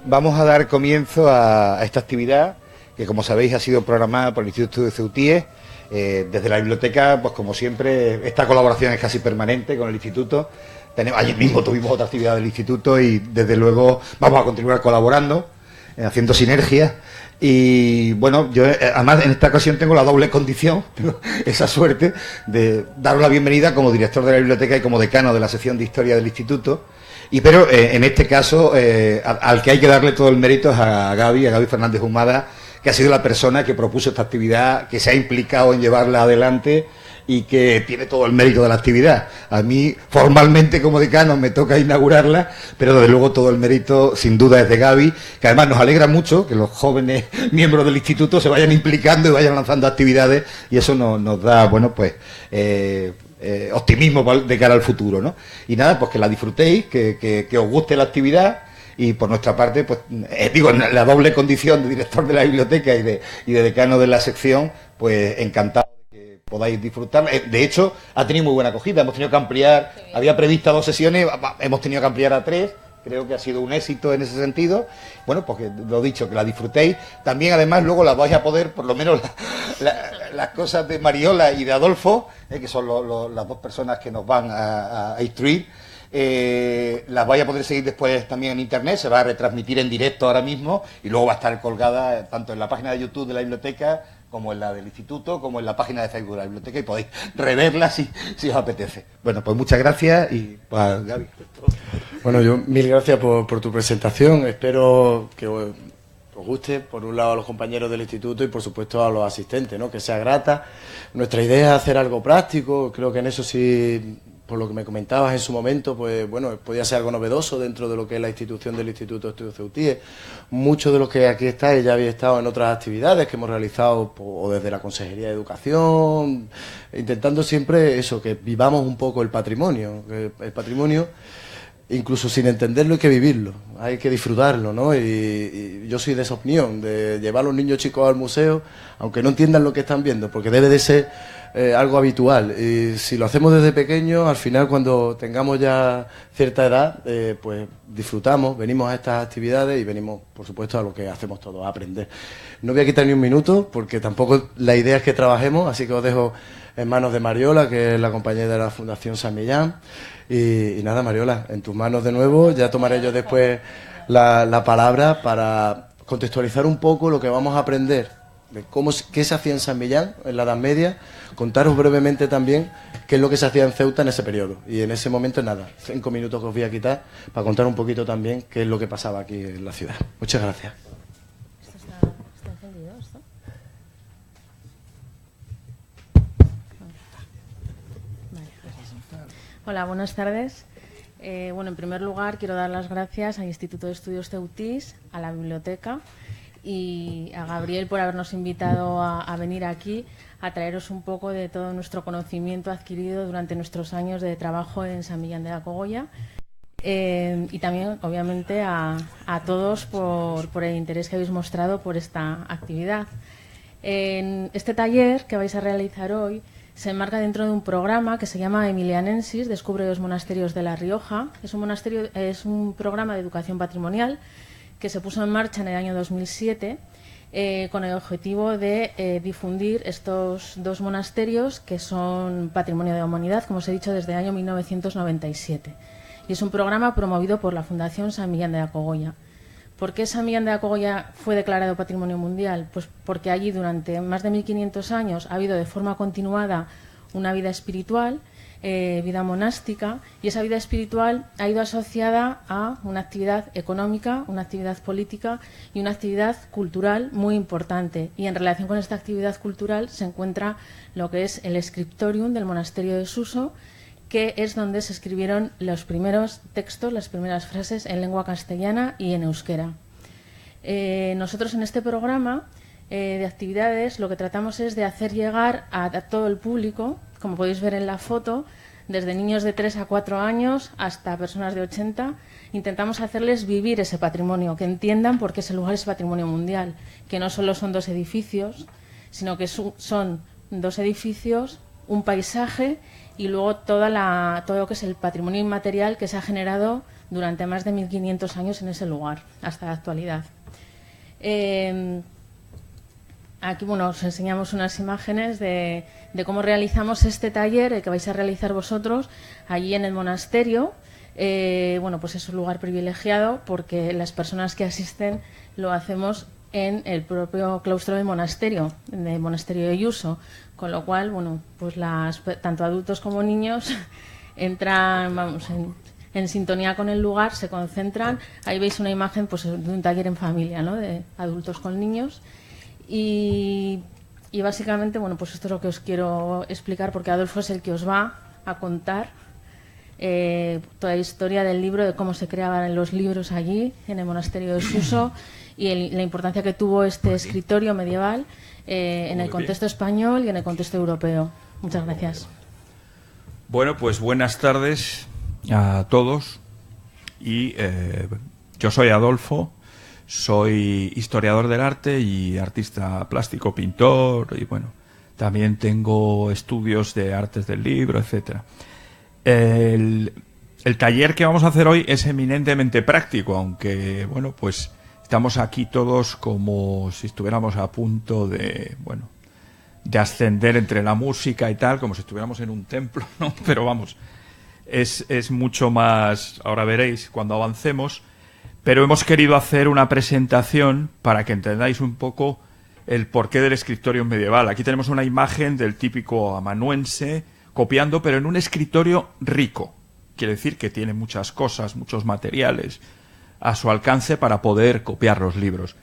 vamos a dar comienzo a esta actividad que, como sabéis, ha sido programada por el Instituto de Ceutíes. Desde la biblioteca, pues como siempre, esta colaboración es casi permanente con el Instituto. Ayer mismo tuvimos otra actividad del Instituto y desde luego vamos a continuar colaborando, haciendo sinergias. Y bueno, yo además en esta ocasión tengo la doble condición, tengo esa suerte de daros la bienvenida como director de la biblioteca y como decano de la sección de Historia del Instituto. Pero en este caso, al que hay que darle todo el mérito es a Gaby Fernández Humada, que ha sido la persona que propuso esta actividad, que se ha implicado en llevarla adelante y que tiene todo el mérito de la actividad. A mí, formalmente como decano, me toca inaugurarla, pero desde luego todo el mérito, sin duda, es de Gaby, que además nos alegra mucho que los jóvenes miembros del instituto se vayan implicando y vayan lanzando actividades, y eso nos da, bueno, pues, optimismo de cara al futuro, ¿no? Y nada, pues que la disfrutéis, que os guste la actividad. Y por nuestra parte, pues digo, en la doble condición de director de la biblioteca y de decano de la sección, pues encantado de que podáis disfrutar. De hecho, ha tenido muy buena acogida, hemos tenido que ampliar, había prevista 2 sesiones, hemos tenido que ampliar a 3, creo que ha sido un éxito en ese sentido. Bueno, pues lo dicho, que la disfrutéis. También, además, luego las vais a poder, por lo menos las cosas de Mariola y de Adolfo, que son las 2 personas que nos van a instruir. Las vais a poder seguir después también en internet, se va a retransmitir en directo ahora mismo y luego va a estar colgada tanto en la página de YouTube de la biblioteca como en la del instituto, como en la página de Facebook de la biblioteca, y podéis reverla si os apetece. Bueno, pues muchas gracias y pues, Gaby. Bueno, yo mil gracias por tu presentación, espero que os guste, por un lado a los compañeros del instituto y por supuesto a los asistentes, ¿no? Que sea grata. Nuestra idea es hacer algo práctico, creo que en eso sí, por lo que me comentabas en su momento, pues bueno, podía ser algo novedoso dentro de lo que es la institución del Instituto de Estudios Ceutíes. Muchos de los que aquí estáis ya habéis estado en otras actividades que hemos realizado, o desde la Consejería de Educación, intentando siempre eso, que vivamos un poco el patrimonio. El patrimonio, incluso sin entenderlo, hay que vivirlo, hay que disfrutarlo, ¿no? Y yo soy de esa opinión, de llevar a los niños chicos al museo, aunque no entiendan lo que están viendo, porque debe de ser algo habitual. Y si lo hacemos desde pequeños, al final cuando tengamos ya cierta edad, pues disfrutamos, venimos a estas actividades y venimos, por supuesto, a lo que hacemos todos, a aprender. No voy a quitar ni un minuto, porque tampoco la idea es que trabajemos, así que os dejo en manos de Mariola, que es la compañera de la Fundación San Millán. Y nada, Mariola, en tus manos de nuevo. Ya tomaré yo después la palabra para contextualizar un poco lo que vamos a aprender de qué se hacía en San Millán en la Edad Media, contaros brevemente también qué es lo que se hacía en Ceuta en ese periodo. Y en ese momento, nada, 5 minutos que os voy a quitar para contar un poquito también qué es lo que pasaba aquí en la ciudad. Muchas gracias. ¿Está encendido esto? Vale, gracias. Hola, buenas tardes. Bueno, en primer lugar quiero dar las gracias al Instituto de Estudios Ceutís, a la biblioteca y a Gabriel por habernos invitado a venir aquí a traeros un poco de todo nuestro conocimiento adquirido durante nuestros años de trabajo en San Millán de la Cogolla. Y también, obviamente, a todos por el interés que habéis mostrado por esta actividad. En este taller que vais a realizar hoy se enmarca dentro de un programa que se llama Emilianensis, Descubre los monasterios de La Rioja. Es un programa de educación patrimonial que se puso en marcha en el año 2007 con el objetivo de difundir estos 2 monasterios que son patrimonio de la humanidad, como os he dicho, desde el año 1997. Y es un programa promovido por la Fundación San Millán de la Cogolla. ¿Por qué San Millán de la Cogolla fue declarado Patrimonio Mundial? Pues porque allí durante más de 1500 años ha habido de forma continuada una vida espiritual, vida monástica, y esa vida espiritual ha ido asociada a una actividad económica, una actividad política y una actividad cultural muy importante. Y en relación con esta actividad cultural se encuentra lo que es el scriptorium del monasterio de Suso, que es donde se escribieron los primeros textos, las primeras frases en lengua castellana y en euskera. Nosotros en este programa de actividades lo que tratamos es de hacer llegar a todo el público, como podéis ver en la foto, desde niños de 3 a 4 años hasta personas de 80, intentamos hacerles vivir ese patrimonio, que entiendan por qué ese lugar es patrimonio mundial, que no solo son 2 edificios, sino que son 2 edificios, un paisaje y luego todo lo que es el patrimonio inmaterial que se ha generado durante más de 1500 años en ese lugar, hasta la actualidad. Aquí, bueno, os enseñamos unas imágenes de cómo realizamos este taller que vais a realizar vosotros allí en el monasterio. Bueno, pues es un lugar privilegiado porque las personas que asisten lo hacemos en el propio claustro del monasterio de Yuso, con lo cual, bueno, pues tanto adultos como niños entran, vamos, en sintonía con el lugar, se concentran. Ahí veis una imagen, pues, de un taller en familia, ¿no?, de adultos con niños. Y básicamente, bueno, pues esto es lo que os quiero explicar, porque Adolfo es el que os va a contar toda la historia del libro, de cómo se creaban los libros allí, en el monasterio de Suso, y la importancia que tuvo este escritorio medieval en el contexto español y en el contexto europeo. Muchas gracias. Bueno, pues buenas tardes a todos. Y yo soy Adolfo, soy historiador del arte y artista plástico, pintor, y bueno, también tengo estudios de artes del libro, etcétera. El taller que vamos a hacer hoy es eminentemente práctico, aunque, bueno, pues estamos aquí todos como si estuviéramos a punto de, bueno, de ascender entre la música y tal, como si estuviéramos en un templo, ¿no? Pero vamos, es mucho más, ahora veréis cuando avancemos, pero hemos querido hacer una presentación para que entendáis un poco el porqué del escritorio medieval. Aquí tenemos una imagen del típico amanuense copiando, pero en un escritorio rico. Quiere decir que tiene muchas cosas, muchos materiales a su alcance para poder copiar los libros.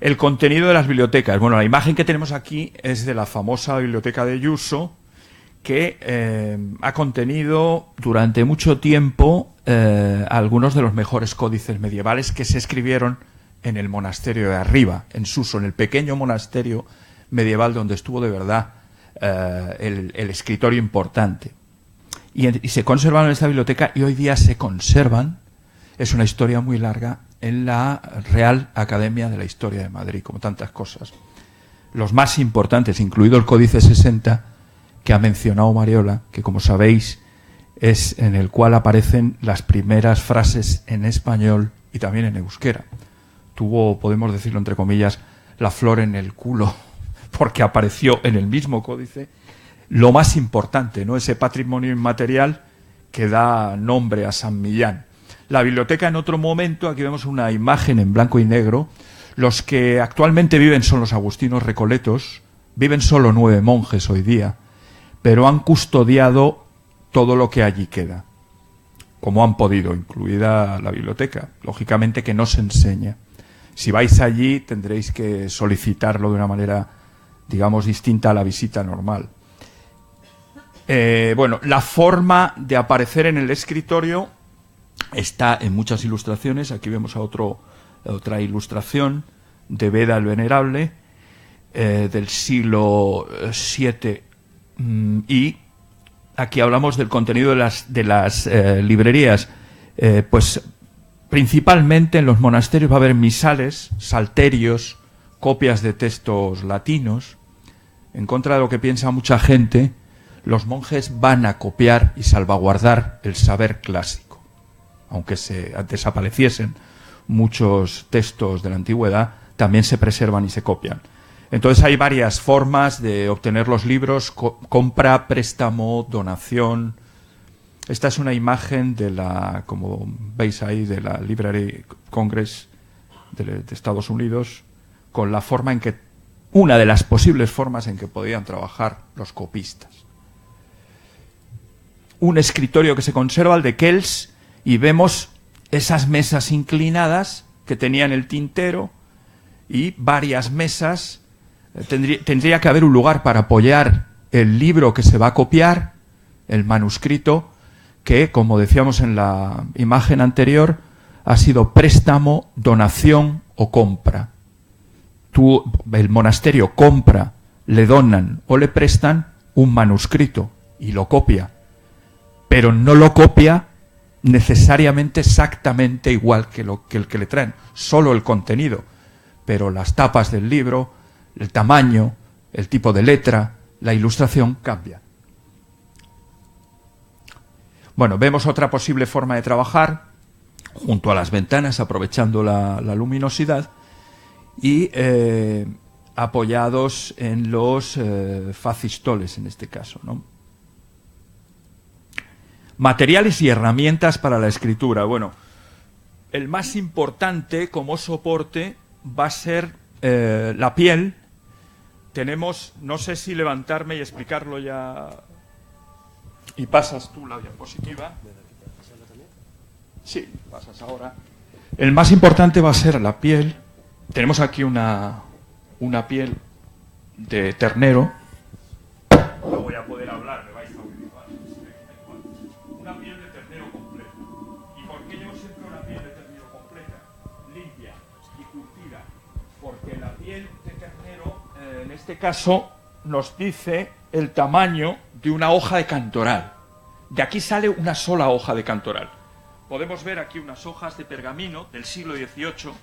El contenido de las bibliotecas. Bueno, la imagen que tenemos aquí es de la famosa biblioteca de Yuso, que ha contenido durante mucho tiempo algunos de los mejores códices medievales que se escribieron en el monasterio de arriba, en Suso, en el pequeño monasterio medieval donde estuvo de verdad el escritorio importante. Y se conservaron en esta biblioteca y hoy día se conservan, es una historia muy larga, en la Real Academia de la Historia de Madrid, como tantas cosas. Los más importantes, incluido el Códice 60, que ha mencionado Mariola, que como sabéis es en el cual aparecen las primeras frases en español y también en euskera. Tuvo, podemos decirlo entre comillas, la flor en el culo, porque apareció en el mismo códice lo más importante, ¿no?, ese patrimonio inmaterial que da nombre a San Millán. La biblioteca, en otro momento, aquí vemos una imagen en blanco y negro. Los que actualmente viven son los agustinos recoletos, viven solo 9 monjes hoy día, pero han custodiado todo lo que allí queda, como han podido, incluida la biblioteca. Lógicamente que no se enseña. Si vais allí tendréis que solicitarlo de una manera, digamos, distinta a la visita normal. Bueno, la forma de aparecer en el escritorio está en muchas ilustraciones. Aquí vemos a otra ilustración de Beda el Venerable, del siglo VII, y aquí hablamos del contenido de las librerías. Pues principalmente en los monasterios va a haber misales, salterios, copias de textos latinos. En contra de lo que piensa mucha gente, los monjes van a copiar y salvaguardar el saber clásico. Aunque se desapareciesen muchos textos de la antigüedad, también se preservan y se copian. Entonces hay varias formas de obtener los libros: compra, préstamo, donación. Esta es una imagen de la, como veis ahí, de la Library Congress de Estados Unidos, con la forma en que, una de las posibles formas en que podían trabajar los copistas. Un escritorio que se conserva, el de Kells, y vemos esas mesas inclinadas que tenían el tintero y varias mesas. Tendría que haber un lugar para apoyar el libro que se va a copiar, el manuscrito, que, como decíamos en la imagen anterior, ha sido préstamo, donación o compra. El monasterio compra, le donan o le prestan un manuscrito y lo copia, pero no lo copia necesariamente exactamente igual que el que le traen, solo el contenido, pero las tapas del libro, el tamaño, el tipo de letra, la ilustración cambia. Bueno, vemos otra posible forma de trabajar. junto a las ventanas, aprovechando la luminosidad, y apoyados en los facistoles, en este caso, ¿no? Materiales y herramientas para la escritura. Bueno, el más importante como soporte va a ser la piel. Tenemos, no sé si levantarme y explicarlo ya. Y pasas tú la diapositiva. Sí, pasas ahora. El más importante va a ser la piel. Tenemos aquí una piel de ternero. No voy a poder hablar, me vais a oír. Una piel de ternero completa. ¿Y por qué llevo siempre una piel de ternero completa? Limpia y curtida. Porque la piel de ternero, en este caso, nos dice el tamaño de una hoja de cantoral. De aquí sale una sola hoja de cantoral. Podemos ver aquí unas hojas de pergamino del siglo XVIII.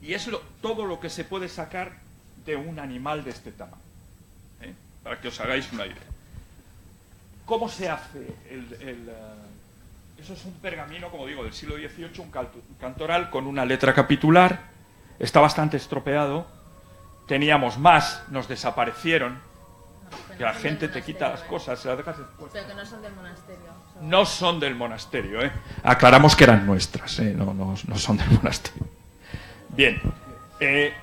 Y es todo lo que se puede sacar de un animal de este tamaño. Para que os hagáis una idea. ¿Cómo se hace? Eso es un pergamino, como digo, del siglo XVIII, un cantoral con una letra capitular. Está bastante estropeado. Teníamos más, nos desaparecieron. Que la gente te quita las cosas, se las dejas expuestas. Pero que no son del monasterio. No son del monasterio, ¿eh? Aclaramos que eran nuestras, ¿eh? No son del monasterio. Bien. ¿Qué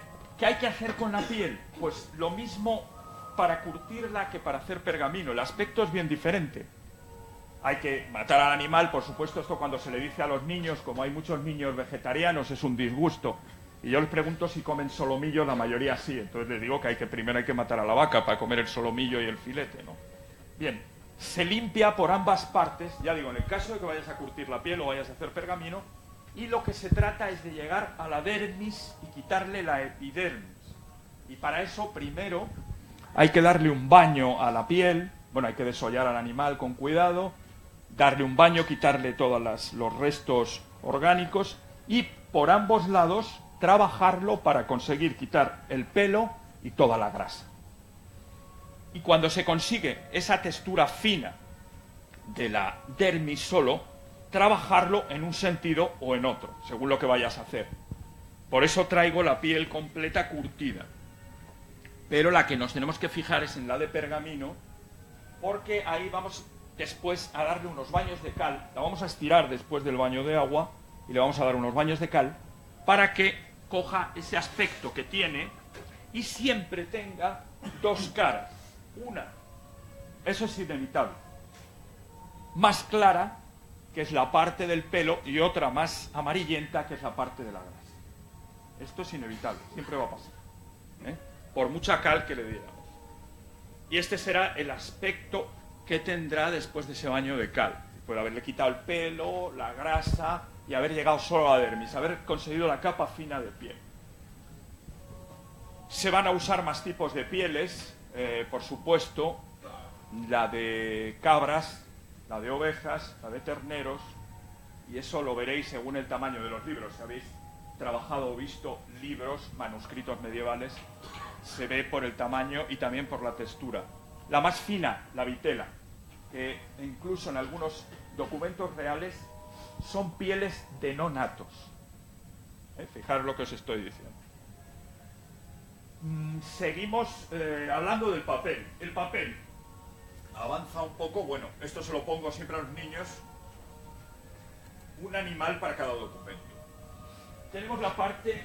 hay que hacer con la piel? Pues lo mismo para curtirla que para hacer pergamino. El aspecto es bien diferente. Hay que matar al animal, por supuesto, esto cuando se le dice a los niños, como hay muchos niños vegetarianos, es un disgusto. Y yo les pregunto si comen solomillo, la mayoría sí. Entonces les digo que primero hay que matar a la vaca para comer el solomillo y el filete, ¿no? Bien, se limpia por ambas partes, ya digo, en el caso de que vayas a curtir la piel o vayas a hacer pergamino, y lo que se trata es de llegar a la dermis y quitarle la epidermis. Y para eso, primero, hay que darle un baño a la piel, bueno, hay que desollar al animal con cuidado, darle un baño, quitarle todos los restos orgánicos, y por ambos lados trabajarlo para conseguir quitar el pelo y toda la grasa. Y cuando se consigue esa textura fina de la dermis solo, trabajarlo en un sentido o en otro, según lo que vayas a hacer. Por eso traigo la piel completa curtida. Pero la que nos tenemos que fijar es en la de pergamino, porque ahí vamos después a darle unos baños de cal, la vamos a estirar después del baño de agua y le vamos a dar unos baños de cal para que coja ese aspecto que tiene y siempre tenga dos caras. Una, eso es inevitable, más clara, que es la parte del pelo, y otra más amarillenta, que es la parte de la grasa. Esto es inevitable, siempre va a pasar, por mucha cal que le diéramos. Y este será el aspecto que tendrá después de ese baño de cal. Puede haberle quitado el pelo, la grasa y haber llegado solo a la dermis, haber conseguido la capa fina de piel. Se van a usar más tipos de pieles, por supuesto, la de cabras, la de ovejas, la de terneros, y eso lo veréis según el tamaño de los libros. Si habéis trabajado o visto libros, manuscritos medievales, se ve por el tamaño y también por la textura. La más fina, la vitela, que incluso en algunos documentos reales son pieles de no natos. Fijaros lo que os estoy diciendo. Seguimos hablando del papel. El papel avanza un poco. Bueno, esto se lo pongo siempre a los niños. Un animal para cada documento. Tenemos la parte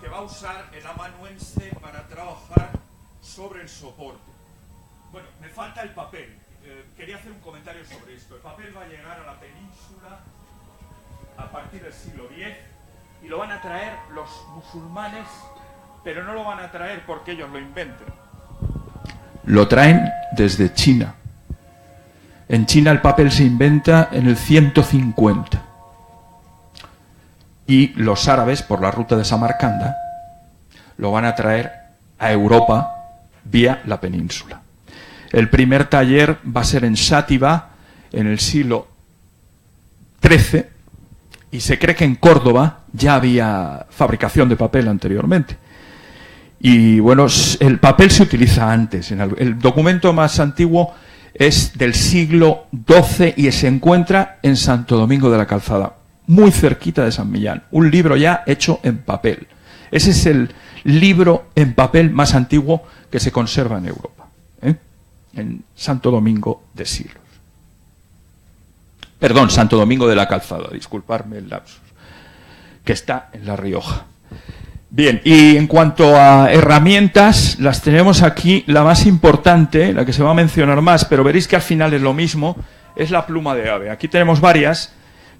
que va a usar el amanuense para trabajar sobre el soporte. Bueno, me falta el papel. Quería hacer un comentario sobre esto. El papel va a llegar a la península a partir del siglo X y lo van a traer los musulmanes, pero no lo van a traer porque ellos lo inventen. Lo traen desde China. En China el papel se inventa en el 150. Y los árabes, por la ruta de Samarcanda, lo van a traer a Europa vía la península. El primer taller va a ser en Sátiva en el siglo XIII y se cree que en Córdoba ya había fabricación de papel anteriormente. Y bueno, el papel se utiliza antes. El documento más antiguo es del siglo XII y se encuentra en Santo Domingo de la Calzada, muy cerquita de San Millán. Un libro ya hecho en papel. Ese es el libro en papel más antiguo que se conserva en Europa, en Santo Domingo de Silos. Perdón, Santo Domingo de la Calzada, disculparme el lapsus, que está en La Rioja. Bien, y en cuanto a herramientas, las tenemos aquí. La más importante, la que se va a mencionar más, pero veréis que al final es lo mismo, es la pluma de ave. Aquí tenemos varias,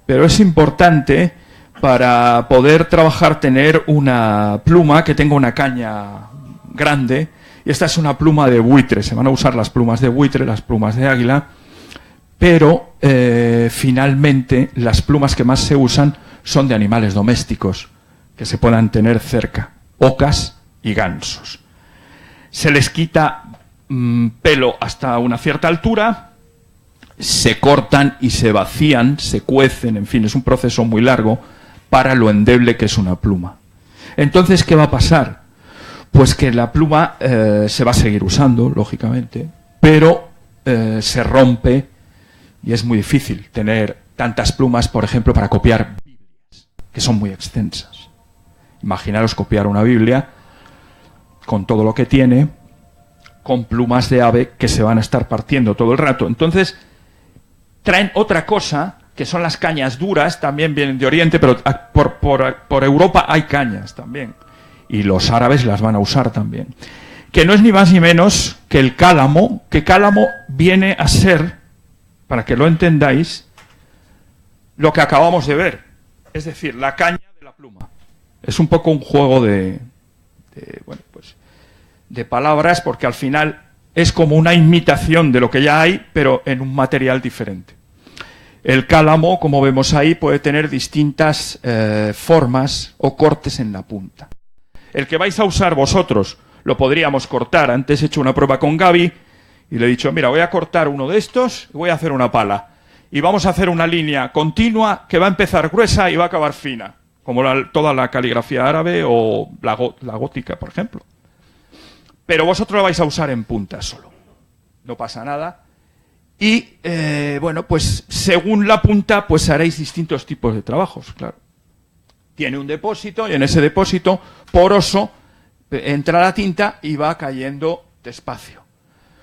pero es importante para poder trabajar tener una pluma que tenga una caña grande. Y esta es una pluma de buitre. Se van a usar las plumas de buitre, las plumas de águila, pero finalmente las plumas que más se usan son de animales domésticos que se puedan tener cerca, ocas y gansos. Se les quita pelo hasta una cierta altura, se cortan y se vacían, se cuecen, en fin, es un proceso muy largo para lo endeble que es una pluma. Entonces, ¿qué va a pasar? Pues que la pluma se va a seguir usando, lógicamente, pero se rompe y es muy difícil tener tantas plumas, por ejemplo, para copiar Biblias, que son muy extensas. Imaginaros copiar una Biblia con todo lo que tiene, con plumas de ave que se van a estar partiendo todo el rato. Entonces, traen otra cosa, que son las cañas duras, también vienen de Oriente, pero por Europa hay cañas también. Y los árabes las van a usar también. Que no es ni más ni menos que el cálamo, que cálamo viene a ser, para que lo entendáis, lo que acabamos de ver. Es decir, la caña de la pluma. Es un poco un juego de palabras, porque al final es como una imitación de lo que ya hay, pero en un material diferente. El cálamo, como vemos ahí, puede tener distintas formas o cortes en la punta. El que vais a usar vosotros lo podríamos cortar. Antes he hecho una prueba con Gaby y le he dicho, mira, voy a cortar uno de estos y voy a hacer una pala. Y vamos a hacer una línea continua que va a empezar gruesa y va a acabar fina, como toda la caligrafía árabe o la gótica, por ejemplo. Pero vosotros la vais a usar en punta solo. No pasa nada. Y, pues según la punta, pues haréis distintos tipos de trabajos, claro. Tiene un depósito y en ese depósito poroso entra la tinta y va cayendo despacio.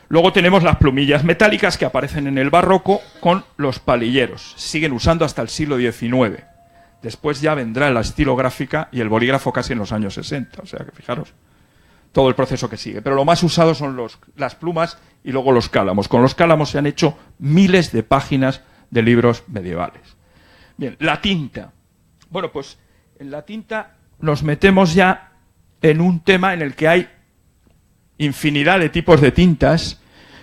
Luego tenemos las plumillas metálicas que aparecen en el barroco con los palilleros. Siguen usando hasta el siglo XIX. Después ya vendrá la estilográfica y el bolígrafo casi en los años 60. O sea que fijaros todo el proceso que sigue. Pero lo más usado son las plumas y luego los cálamos. Con los cálamos se han hecho miles de páginas de libros medievales. Bien, la tinta. Bueno, pues en la tinta nos metemos ya en un tema en el que hay infinidad de tipos de tintas,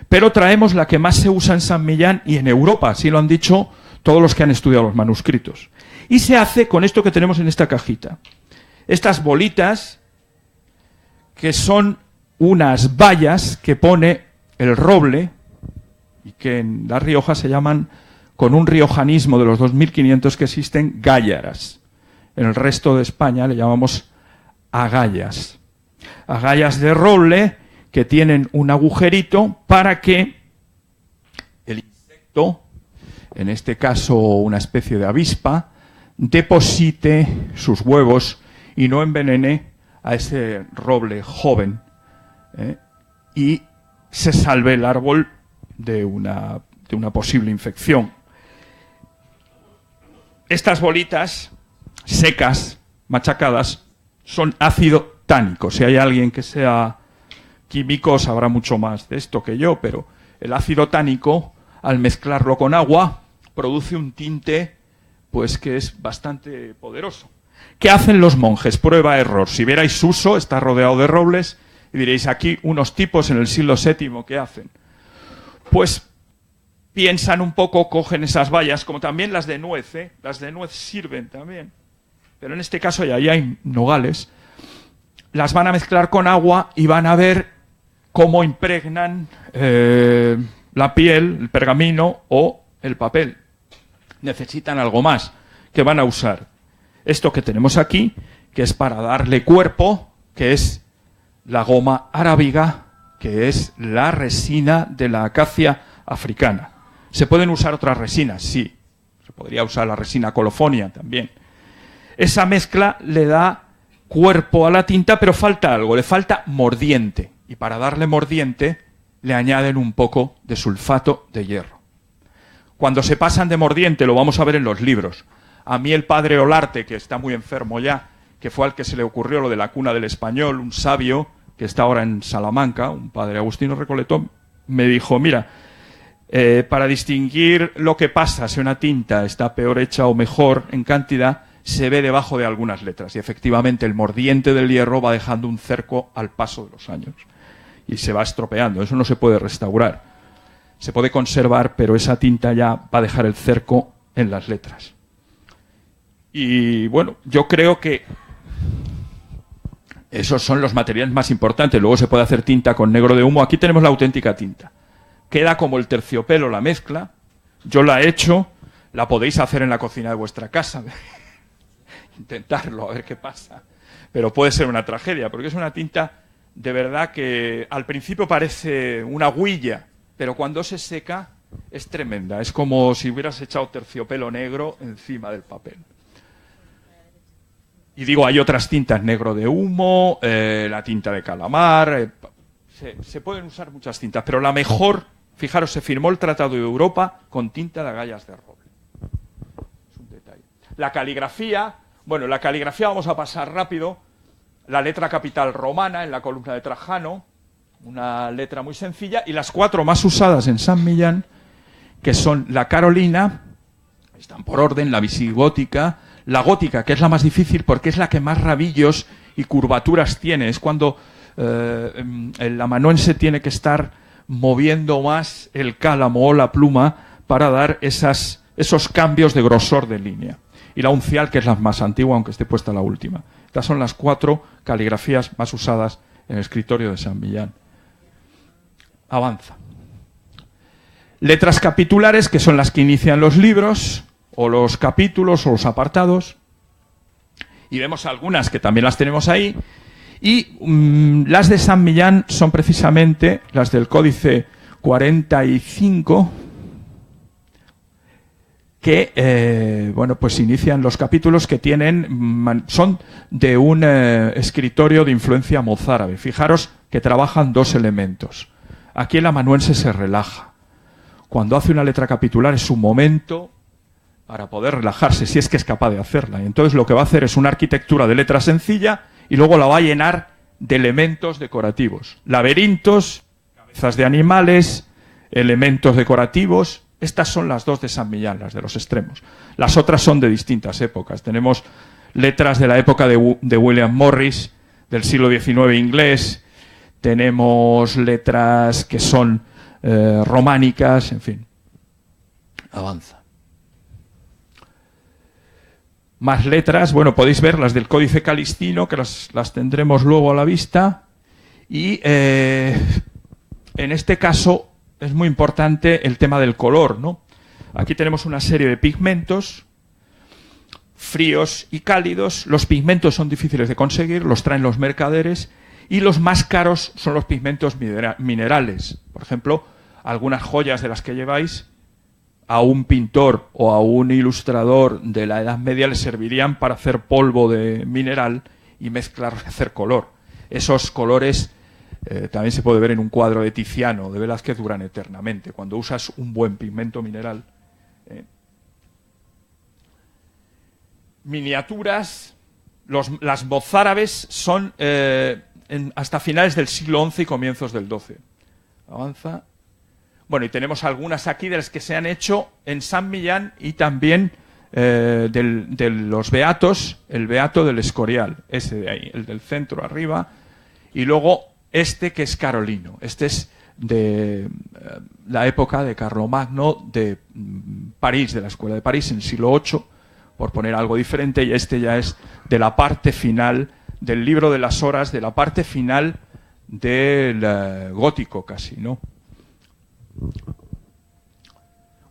pero traemos la que más se usa en San Millán y en Europa, así lo han dicho todos los que han estudiado los manuscritos. Y se hace con esto que tenemos en esta cajita. Estas bolitas, que son unas bayas que pone el roble, y que en La Rioja se llaman, con un riojanismo de los 2500 que existen, gállaras. En el resto de España le llamamos agallas. Agallas de roble que tienen un agujerito para que el insecto, en este caso una especie de avispa, deposite sus huevos y no envenene a ese roble joven, y se salve el árbol de una posible infección. Estas bolitas secas, machacadas, son ácido tánico. Si hay alguien que sea químico sabrá mucho más de esto que yo, pero el ácido tánico, al mezclarlo con agua, produce un tinte pues que es bastante poderoso. ¿Qué hacen los monjes? Prueba-error. Si vierais Suso, está rodeado de robles, y diréis, aquí unos tipos en el siglo VII, ¿qué hacen? Pues piensan un poco, cogen esas bayas, como también las de nuez, las de nuez sirven también, pero en este caso ya hay nogales, las van a mezclar con agua y van a ver cómo impregnan la piel, el pergamino o el papel. Necesitan algo más que van a usar. Esto que tenemos aquí, que es para darle cuerpo, que es la goma arábiga, que es la resina de la acacia africana. ¿Se pueden usar otras resinas? Sí. Se podría usar la resina colofonia también. Esa mezcla le da cuerpo a la tinta, pero falta algo, le falta mordiente. Y para darle mordiente le añaden un poco de sulfato de hierro. Cuando se pasan de mordiente, lo vamos a ver en los libros. A mí el padre Olarte, que está muy enfermo ya, que fue al que se le ocurrió lo de la cuna del español, un sabio que está ahora en Salamanca, un padre Agustino Recoletón, me dijo, mira, para distinguir lo que pasa si una tinta está peor hecha o mejor en cantidad, se ve debajo de algunas letras. Y efectivamente el mordiente del hierro va dejando un cerco al paso de los años. Y se va estropeando. Eso no se puede restaurar. Se puede conservar, pero esa tinta ya va a dejar el cerco en las letras. Y bueno, yo creo que esos son los materiales más importantes. Luego se puede hacer tinta con negro de humo. Aquí tenemos la auténtica tinta. Queda como el terciopelo la mezcla. Yo la he hecho. La podéis hacer en la cocina de vuestra casa. Intentarlo, a ver qué pasa. Pero puede ser una tragedia, porque es una tinta de verdad que al principio parece una huilla, pero cuando se seca es tremenda. Es como si hubieras echado terciopelo negro encima del papel. Y digo, hay otras tintas, negro de humo, la tinta de calamar, se pueden usar muchas tintas, pero la mejor, fijaros, se firmó el Tratado de Europa con tinta de agallas de roble. Es un detalle. La caligrafía, bueno, la caligrafía vamos a pasar rápido. La letra capital romana en la columna de Trajano, una letra muy sencilla, y las 4 más usadas en San Millán, que son la carolina, están por orden, la visigótica, la gótica, que es la más difícil porque es la que más rabillos y curvaturas tiene. Es cuando el amanuense tiene que estar moviendo más el cálamo o la pluma para dar esos cambios de grosor de línea. Y la uncial, que es la más antigua, aunque esté puesta la última. Estas son las 4 caligrafías más usadas en el escritorio de San Millán. Avanza. Letras capitulares, que son las que inician los libros, o los capítulos, o los apartados. Y vemos algunas que también las tenemos ahí. Y las de San Millán son precisamente las del Códice 45, que bueno, pues inician los capítulos que son de un escritorio de influencia mozárabe. Fijaros que trabajan 2 elementos. Aquí el amanuense se relaja. Cuando hace una letra capitular es un momento para poder relajarse, si es que es capaz de hacerla. Y entonces lo que va a hacer es una arquitectura de letra sencilla y luego la va a llenar de elementos decorativos. Laberintos, cabezas de animales, elementos decorativos. Estas son las 2 de San Millán, las de los extremos. Las otras son de distintas épocas. Tenemos letras de la época de William Morris, del siglo XIX inglés. Tenemos letras que son románicas, en fin. Avanza. Más letras, bueno, podéis ver las del Códice Calistino, que las tendremos luego a la vista. Y en este caso es muy importante el tema del color, ¿no? Aquí tenemos una serie de pigmentos, fríos y cálidos. Los pigmentos son difíciles de conseguir, los traen los mercaderes, y los más caros son los pigmentos minerales. Por ejemplo, algunas joyas de las que lleváis, a un pintor o a un ilustrador de la Edad Media le servirían para hacer polvo de mineral y mezclar y hacer color. Esos colores también se puede ver en un cuadro de Tiziano, de Velázquez, duran eternamente, cuando usas un buen pigmento mineral. Miniaturas, las mozárabes son hasta finales del siglo XI y comienzos del XII. Avanza. Bueno, y tenemos algunas aquí de las que se han hecho en San Millán y también de los beatos, el beato del Escorial, ese de ahí, el del centro arriba, y luego este que es carolino. Este es de la época de Carlomagno de París, de la Escuela de París, en el siglo VIII, por poner algo diferente, y este ya es de la parte final del libro de las horas, de la parte final del gótico casi, ¿no?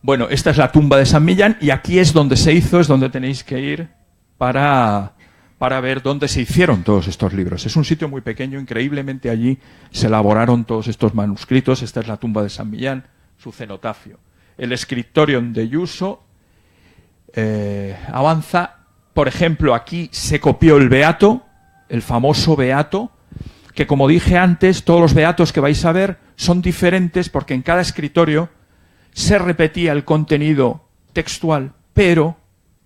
Bueno, esta es la tumba de San Millán y aquí es donde se hizo, es donde tenéis que ir para ver dónde se hicieron todos estos libros. Es un sitio muy pequeño, increíblemente allí se elaboraron todos estos manuscritos. Esta es la tumba de San Millán, su cenotafio. El Scriptorium de Iuso avanza, por ejemplo, aquí se copió el Beato, el famoso Beato, que como dije antes, todos los Beatos que vais a ver son diferentes porque en cada escritorio se repetía el contenido textual, pero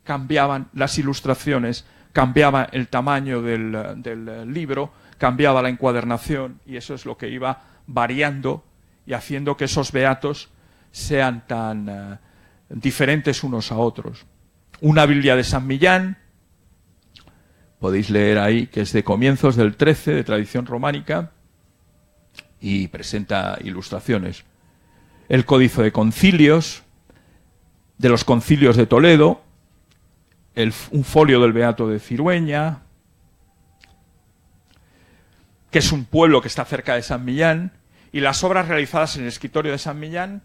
cambiaban las ilustraciones, cambiaba el tamaño del libro, cambiaba la encuadernación, y eso es lo que iba variando y haciendo que esos beatos sean tan diferentes unos a otros. Una Biblia de San Millán, podéis leer ahí, que es de comienzos del 13, de tradición románica, y presenta ilustraciones. El Códice de Concilios, de los Concilios de Toledo, un folio del Beato de Cirueña, que es un pueblo que está cerca de San Millán, y las obras realizadas en el escritorio de San Millán,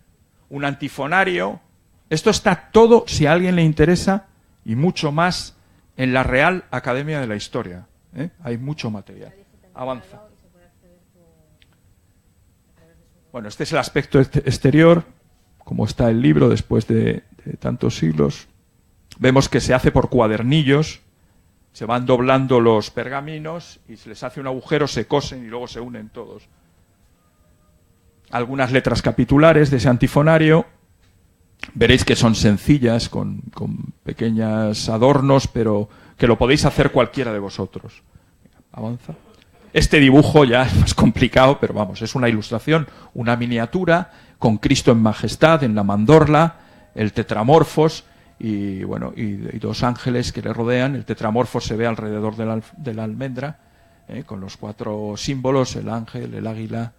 un antifonario. Esto está todo, si a alguien le interesa, y mucho más, en la Real Academia de la Historia. Hay mucho material. Avanza. Bueno, este es el aspecto exterior, como está el libro después de tantos siglos. Vemos que se hace por cuadernillos, se van doblando los pergaminos y se les hace un agujero, se cosen y luego se unen todos. Algunas letras capitulares de ese antifonario, veréis que son sencillas, con pequeños adornos, pero que lo podéis hacer cualquiera de vosotros. Avanza. Este dibujo ya es más complicado, pero vamos, es una ilustración, una miniatura con Cristo en majestad, en la mandorla, el tetramorfos y bueno, y dos ángeles que le rodean. El tetramorfos se ve alrededor de la almendra, con los 4 símbolos, el ángel, el águila,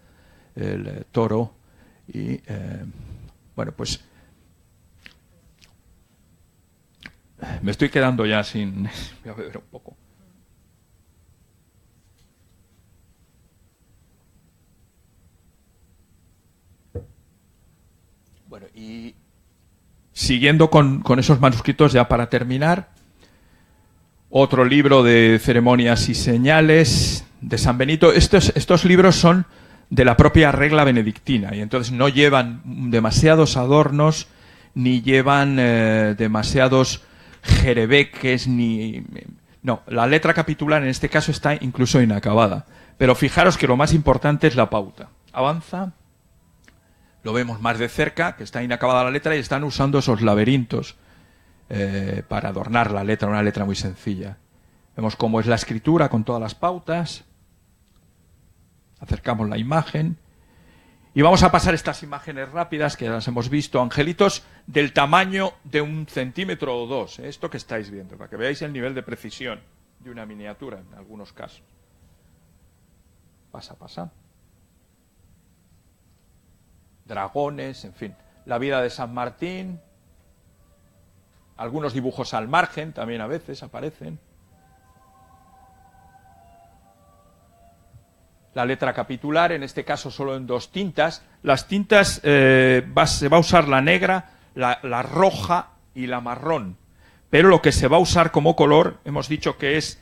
el toro y bueno, pues me estoy quedando ya sin... Voy a beber un poco. Bueno, y siguiendo con esos manuscritos, ya para terminar, otro libro de ceremonias y señales de San Benito. Estos libros son de la propia regla benedictina y entonces no llevan demasiados adornos ni llevan demasiados jerebeques ni... No, la letra capitular en este caso está incluso inacabada. Pero fijaros que lo más importante es la pauta. Avanza. Lo vemos más de cerca, que está inacabada la letra y están usando esos laberintos para adornar la letra, una letra muy sencilla. Vemos cómo es la escritura con todas las pautas. Acercamos la imagen. Y vamos a pasar estas imágenes rápidas que ya las hemos visto. Angelitos del tamaño de 1 centímetro o 2. Esto que estáis viendo, para que veáis el nivel de precisión de una miniatura en algunos casos. Pasa. Dragones, en fin. La vida de San Martín. Algunos dibujos al margen también a veces aparecen. La letra capitular, en este caso solo en 2 tintas. Las tintas se va a usar la negra, la roja y la marrón. Pero lo que se va a usar como color, hemos dicho que es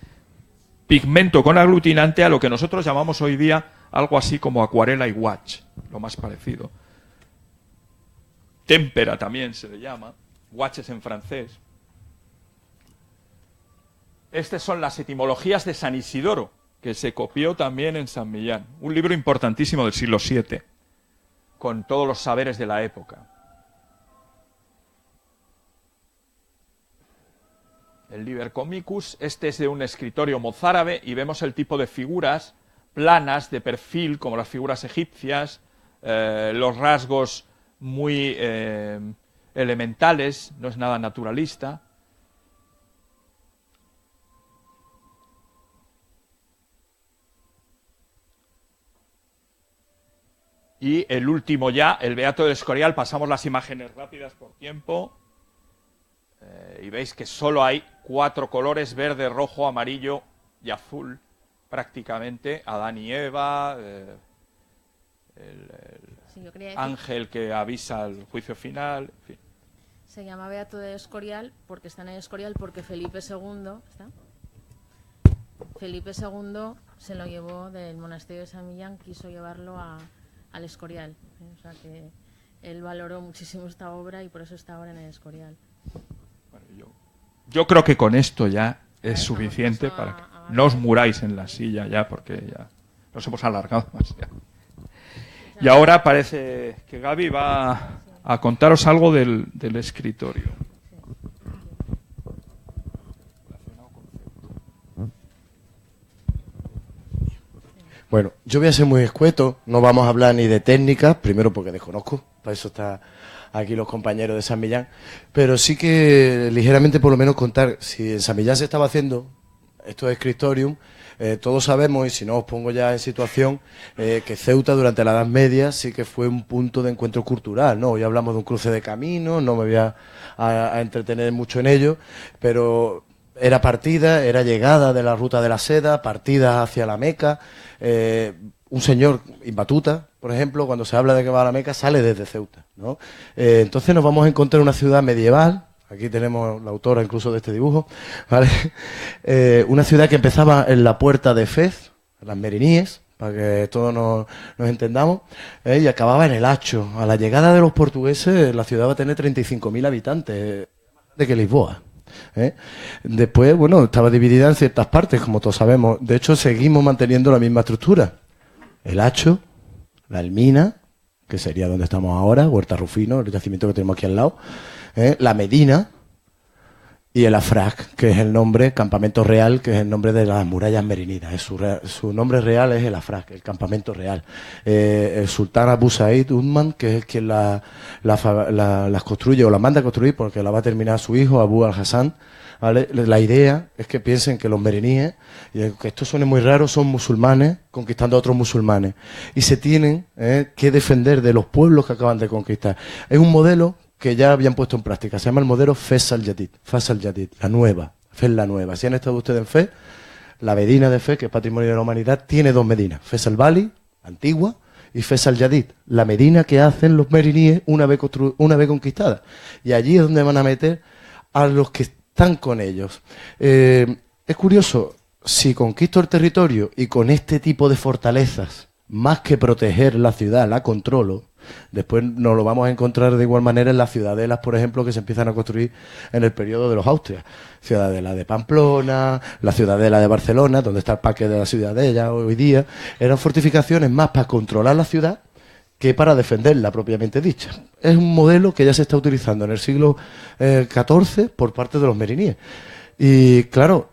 pigmento con aglutinante, a lo que nosotros llamamos hoy día algo así como acuarela y gouache, lo más parecido. Témpera también se le llama, gouache es en francés. Estas son las etimologías de San Isidoro, que se copió también en San Millán. Un libro importantísimo del siglo VII, con todos los saberes de la época. El Liber Comicus, este es de un escritorio mozárabe y vemos el tipo de figuras planas, de perfil, como las figuras egipcias, los rasgos muy elementales, no es nada naturalista. Y el último ya, el Beato del Escorial, pasamos las imágenes rápidas por tiempo. Y veis que solo hay 4 colores, verde, rojo, amarillo y azul, prácticamente. Adán y Eva, el ángel que avisa el juicio final, en fin. Se llama Beato del Escorial porque está en el Escorial, porque Felipe II, Felipe II se lo llevó del monasterio de San Millán, quiso llevarlo al Escorial. O sea que él valoró muchísimo esta obra y por eso está ahora en el Escorial. Bueno, yo creo que con esto ya es suficiente para que no os muráis en la silla ya, porque ya nos hemos alargado demasiado. Y ahora parece que Gaby va a contaros algo del escritorio. Bueno, yo voy a ser muy escueto, no vamos a hablar ni de técnicas, primero porque desconozco, para eso está aquí los compañeros de San Millán, pero sí que ligeramente por lo menos contar, si en San Millán se estaba haciendo esto de Scriptorium, todos sabemos, y si no os pongo ya en situación, que Ceuta durante la Edad Media sí que fue un punto de encuentro cultural, ¿no? Hoy hablamos de un cruce de caminos, no me voy a entretener mucho en ello, pero era partida, era llegada de la ruta de la seda, partida hacia la Meca. Un señor, Ibn Battuta, por ejemplo, cuando se habla de que va a la Meca, sale desde Ceuta, ¿no? Entonces nos vamos a encontrar una ciudad medieval. Aquí tenemos la autora incluso de este dibujo, ¿vale? Una ciudad que empezaba en la puerta de Fez, las Meriníes, para que todos nos entendamos, y acababa en el Hacho. A la llegada de los portugueses, la ciudad va a tener 35.000 habitantes, más de que Lisboa. Después, bueno, estaba dividida en ciertas partes, como todos sabemos. De hecho, seguimos manteniendo la misma estructura. El Hacho, la Elmina, que sería donde estamos ahora, Huerta Rufino, el yacimiento que tenemos aquí al lado, la Medina y el Afrak, que es el nombre, Campamento Real, que es el nombre de las murallas merinidas. Su nombre real es el Afrak, el Campamento Real. El sultán Abu Said Uthman, que es quien las construye o las manda a construir, porque la va a terminar su hijo, Abu al-Hassan, ¿vale? La idea es que piensen que los meriníes, y que esto suene muy raro, son musulmanes conquistando a otros musulmanes. Y se tienen que defender de los pueblos que acaban de conquistar. Es un modelo que ya habían puesto en práctica. Se llama el modelo Fez al-Jadid, la nueva, Fez la nueva. Si han estado ustedes en Fez, la Medina de Fez, que es Patrimonio de la Humanidad, tiene dos Medinas, Fez al-Bali, antigua, y Fez al-Jadid, la Medina que hacen los meriníes una vez conquistada. Y allí es donde van a meter a los que están con ellos. Es curioso, si conquisto el territorio y con este tipo de fortalezas, más que proteger la ciudad, la controlo, después nos lo vamos a encontrar de igual manera en las ciudadelas, por ejemplo, que se empiezan a construir en el periodo de los Austrias. Ciudadela de Pamplona, la ciudadela de Barcelona, donde está el Parque de la Ciudadela hoy día, eran fortificaciones más para controlar la ciudad que para defenderla propiamente dicha. Es un modelo que ya se está utilizando en el siglo XIV por parte de los meriníes. Y claro,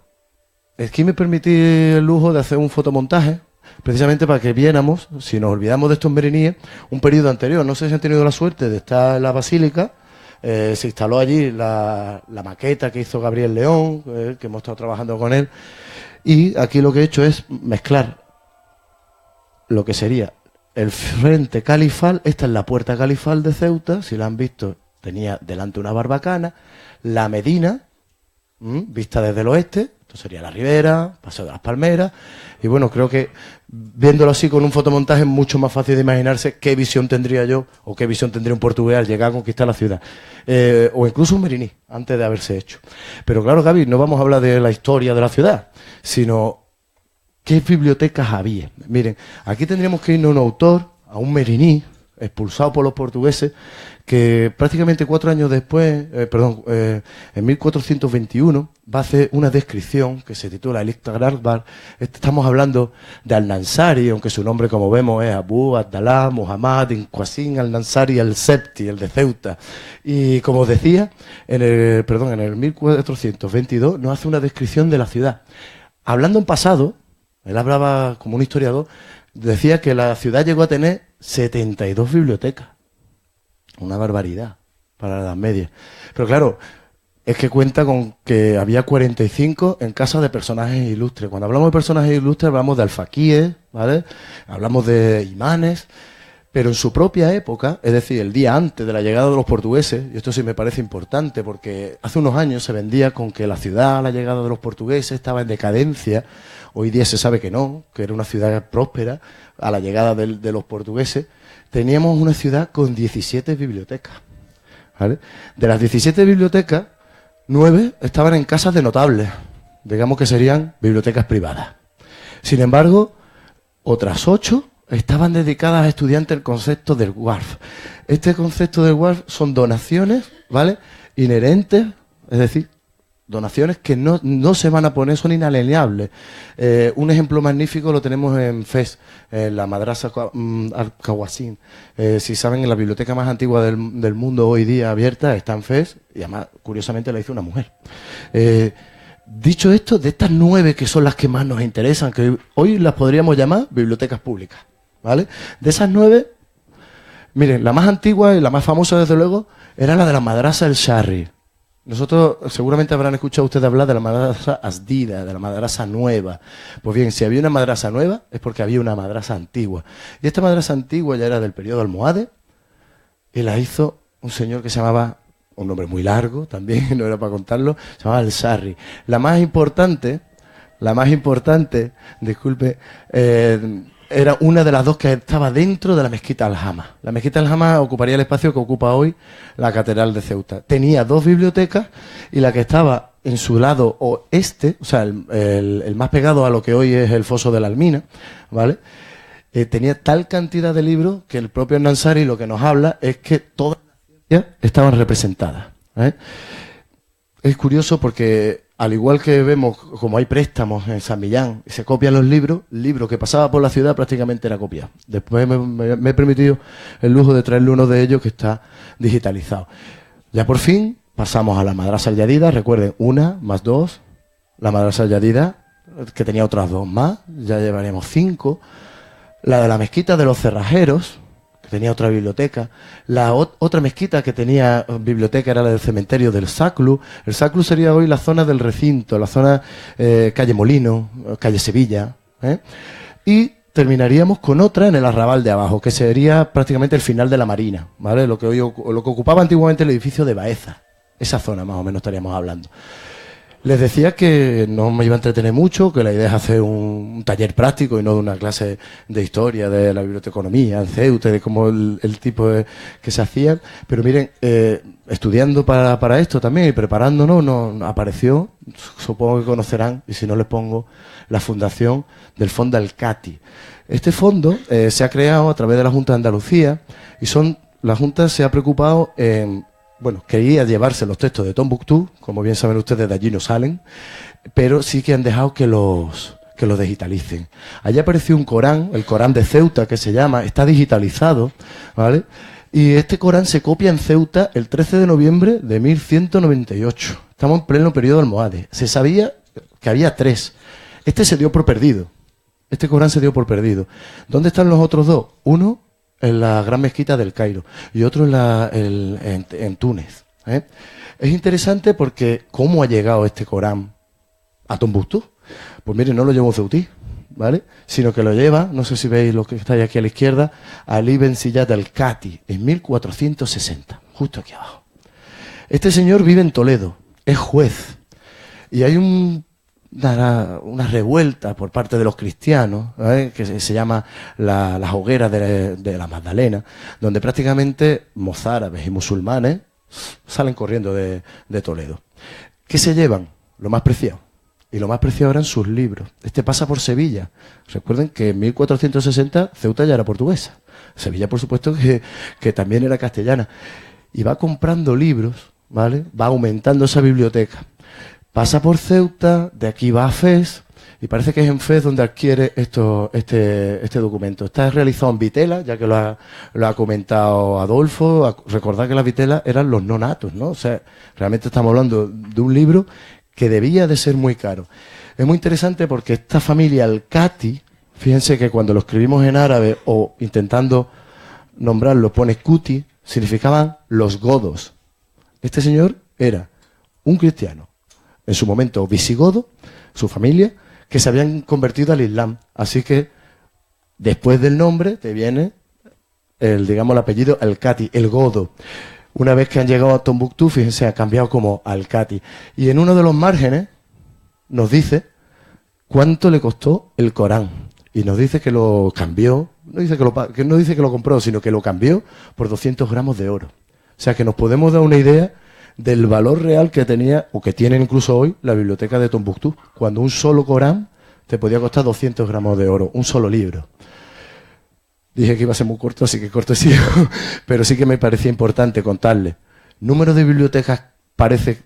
es que me permití el lujo de hacer un fotomontaje precisamente para que viéramos, si nos olvidamos de estos meriníes, un periodo anterior. No sé si han tenido la suerte de estar en la Basílica. Se instaló allí la maqueta que hizo Gabriel León, que hemos estado trabajando con él. Y aquí lo que he hecho es mezclar lo que sería el frente califal. Esta es la puerta califal de Ceuta, si la han visto, tenía delante una barbacana. La Medina, vista desde el oeste, esto sería la Ribera, Paseo de las Palmeras. Y bueno, creo que viéndolo así con un fotomontaje es mucho más fácil de imaginarse qué visión tendría yo o qué visión tendría un portugués al llegar a conquistar la ciudad. O incluso un meriní, antes de haberse hecho. Pero claro, Gaby, no vamos a hablar de la historia de la ciudad, sino qué bibliotecas había. Miren, aquí tendríamos que irnos a un autor, a un meriní, expulsado por los portugueses, que prácticamente 4 años después, en 1421, va a hacer una descripción que se titula El Iqtar. Estamos hablando de Al-Nansari, aunque su nombre, como vemos, es Abu Abdallah Muhammad Inquasin Al-Nansari el-Septi, el de Ceuta. Y como os decía, en el 1422 nos hace una descripción de la ciudad. Hablando en pasado, él hablaba como un historiador, decía que la ciudad llegó a tener 72 bibliotecas. Una barbaridad para la Edad Media. Pero claro, es que cuenta con que había 45 en casa de personajes ilustres. Cuando hablamos de personajes ilustres hablamos de alfaquíes, ¿vale? Hablamos de imanes, pero en su propia época, es decir, el día antes de la llegada de los portugueses, y esto sí me parece importante porque hace unos años se vendía con que la ciudad a la llegada de los portugueses estaba en decadencia. Hoy día se sabe que no, que era una ciudad próspera a la llegada de los portugueses. Teníamos una ciudad con 17 bibliotecas, ¿vale? De las 17 bibliotecas, 9 estaban en casas de notables, digamos que serían bibliotecas privadas. Sin embargo, otras 8 estaban dedicadas a estudiantes el concepto del Waqf. Este concepto del Waqf son donaciones, ¿vale?, inherentes, es decir, donaciones que no se van a poner, son inalienables. Un ejemplo magnífico lo tenemos en Fez, en la Madrasa Al-Qawasim. Si saben, en la biblioteca más antigua del mundo hoy día abierta está en Fez, y además, curiosamente, la hizo una mujer. Dicho esto, de estas 9 que son las que más nos interesan, que hoy las podríamos llamar bibliotecas públicas, ¿vale? De esas 9, miren, la más antigua y la más famosa, desde luego, era la de la Madrasa El Sharri. Nosotros seguramente habrán escuchado ustedes hablar de la madrasa Asdida, de la madrasa nueva. Pues bien, si había una madrasa nueva es porque había una madrasa antigua. Y esta madrasa antigua ya era del periodo almohade y la hizo un señor que se llamaba, un nombre muy largo también, no era para contarlo, se llamaba El-Sarri. La más importante, disculpe, era una de las 2 que estaba dentro de la mezquita Al-Hama. La mezquita Al-Hama ocuparía el espacio que ocupa hoy la catedral de Ceuta. Tenía 2 bibliotecas y la que estaba en su lado oeste, o sea, el más pegado a lo que hoy es el foso de la Almina, ¿vale?, tenía tal cantidad de libros que el propio Nansari lo que nos habla es que todas las ciencias estaban representadas, ¿eh? Es curioso porque, al igual que vemos como hay préstamos en San Millán y se copian los libros, el libro que pasaba por la ciudad prácticamente era copiado. Después me he permitido el lujo de traerle uno de ellos que está digitalizado. Ya por fin pasamos a la Madrasa Al-Yadida. Recuerden, 1 más 2, la Madrasa Al-Yadida, que tenía otras 2 más, ya llevaríamos 5. La de la mezquita de los cerrajeros, que tenía otra biblioteca. La otra mezquita que tenía biblioteca era la del cementerio del Saclu. El Saclu sería hoy la zona del recinto, la zona calle Molino, calle Sevilla, ¿eh? Y terminaríamos con otra en el arrabal de abajo, que sería prácticamente el final de la Marina, ¿vale? Lo que ocupaba antiguamente el edificio de Baeza. Esa zona más o menos estaríamos hablando. Les decía que no me iba a entretener mucho, que la idea es hacer un taller práctico y no de una clase de historia de la biblioteconomía en Ceuta, de cómo el tipo que se hacían. Pero miren, estudiando para esto también y preparándonos, nos apareció, supongo que conocerán, y si no les pongo, la fundación del Fondo Al-Cati. Este fondo se ha creado a través de la Junta de Andalucía y la Junta se ha preocupado en... Bueno, quería llevarse los textos de Tombuctú, como bien saben ustedes, de allí no salen, pero sí que han dejado que los digitalicen. Allí apareció un Corán, el Corán de Ceuta, que se llama, está digitalizado, ¿vale? Y este Corán se copia en Ceuta el 13 de noviembre de 1198. Estamos en pleno periodo almohade. Se sabía que había 3. Este se dio por perdido. Este Corán se dio por perdido. ¿Dónde están los otros 2? Uno en la Gran Mezquita del Cairo y otro en Túnez, ¿eh? Es interesante porque ¿cómo ha llegado este Corán a Tombuctú? Pues mire, no lo llevó Ceutí, ¿vale?, sino que lo lleva, no sé si veis lo que está aquí a la izquierda, Ali Ben Ziyad Al-Cati, en 1460, justo aquí abajo. Este señor vive en Toledo, es juez, y hay una revuelta por parte de los cristianos, ¿eh?, que se llama las hogueras de la Magdalena, donde prácticamente mozárabes y musulmanes salen corriendo de Toledo. ¿Qué se llevan? Lo más preciado. Y lo más preciado eran sus libros. Este pasa por Sevilla. Recuerden que en 1460 Ceuta ya era portuguesa. Sevilla, por supuesto, que también era castellana. Y va comprando libros, ¿vale? Va aumentando esa biblioteca. Pasa por Ceuta, de aquí va a Fez, y parece que es en Fez donde adquiere este documento. Está realizado en vitela, ya que lo ha comentado Adolfo. Recordad que las vitelas eran los nonatos, ¿no? O sea, realmente estamos hablando de un libro que debía de ser muy caro. Es muy interesante porque esta familia Al-Cati, fíjense que cuando lo escribimos en árabe o intentando nombrarlo pone Cuti, significaban los godos. Este señor era un cristiano, en su momento visigodo, su familia, que se habían convertido al Islam. Así que después del nombre te viene el apellido Al-Cati, el godo. Una vez que han llegado a Tombuctú, fíjense, ha cambiado como Al-Cati. Y en uno de los márgenes nos dice cuánto le costó el Corán. Y nos dice que lo cambió, no dice que lo compró, sino que lo cambió por 200 gramos de oro. O sea que nos podemos dar una idea del valor real que tenía, o que tiene incluso hoy, la biblioteca de Tombuctú, cuando un solo Corán te podía costar 200 gramos de oro, un solo libro. Dije que iba a ser muy corto, así que corto he sido, pero sí que me parecía importante contarle. Número de bibliotecas parece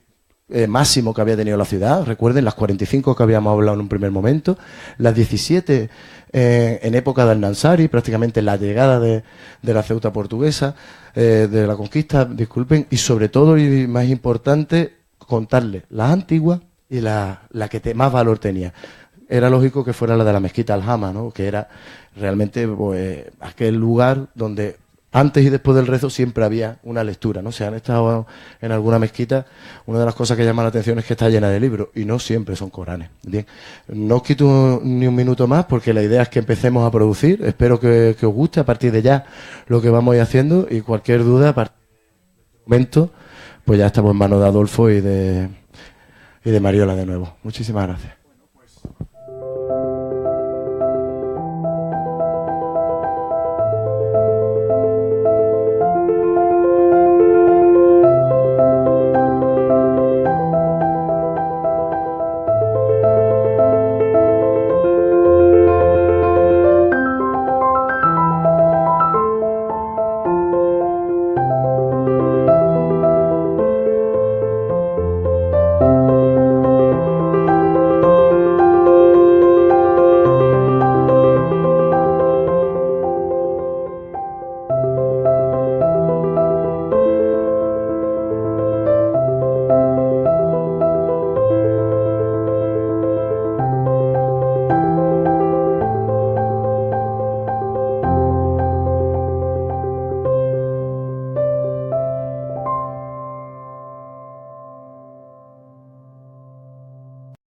máximo que había tenido la ciudad. Recuerden, las 45 que habíamos hablado en un primer momento, las 17 en época de Almanzari, prácticamente la llegada de la Ceuta portuguesa, de la conquista, disculpen, y sobre todo, y más importante, contarle las antiguas y la que más valor tenía. Era lógico que fuera la de la mezquita Aljama, ¿no? Que era realmente pues, aquel lugar donde antes y después del rezo siempre había una lectura, ¿no? Si han estado en alguna mezquita, una de las cosas que llama la atención es que está llena de libros y no siempre son Coranes. Bien, no os quito ni un minuto más porque la idea es que empecemos a producir. Espero que os guste a partir de ya lo que vamos a ir haciendo y cualquier duda a partir de este momento, pues ya estamos en manos de Adolfo y de Mariola de nuevo. Muchísimas gracias.